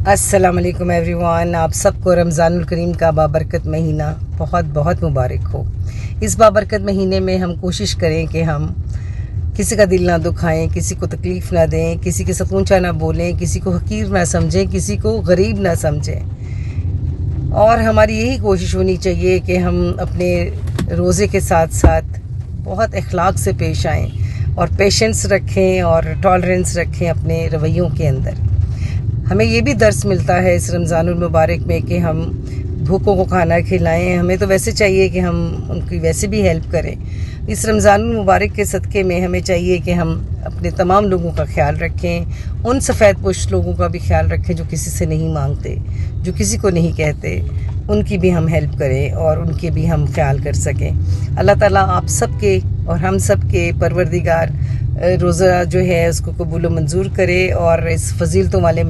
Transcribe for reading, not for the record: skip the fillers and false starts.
अस्सलाम वालेकुम एवरीवन। आप सबको रमज़ानुल करीम का बाबरकत महीना बहुत बहुत मुबारक हो। इस बाबरकत महीने में हम कोशिश करें कि हम किसी का दिल ना दुखाएं, किसी को तकलीफ़ ना दें, किसी के साथ ऊंचा ना बोलें, किसी को हकीर ना समझें, किसी को गरीब ना समझें। और हमारी यही कोशिश होनी चाहिए कि हम अपने रोज़े के साथ साथ बहुत अखलाक से पेश आएँ और पेशेंस रखें और टॉलरेंस रखें अपने रवैयों के अंदर। हमें ये भी दर्स मिलता है इस रमज़ानुल मुबारक में कि हम भूखों को खाना खिलाएं। हमें तो वैसे चाहिए कि हम उनकी वैसे भी हेल्प करें। इस रमज़ानुल मुबारक के सदक़े में हमें चाहिए कि हम अपने तमाम लोगों का ख्याल रखें, उन सफ़ेद पोश लोगों का भी ख्याल रखें जो किसी से नहीं मांगते, जो किसी को नहीं कहते, उनकी भी हम हेल्प करें और उनके भी हम ख्याल कर सकें। अल्लाह ताला आप सब के और हम सब के परवरदिगार रोज़ा जो है उसको कबूल मंजूर करे और इस फजीलतों वाले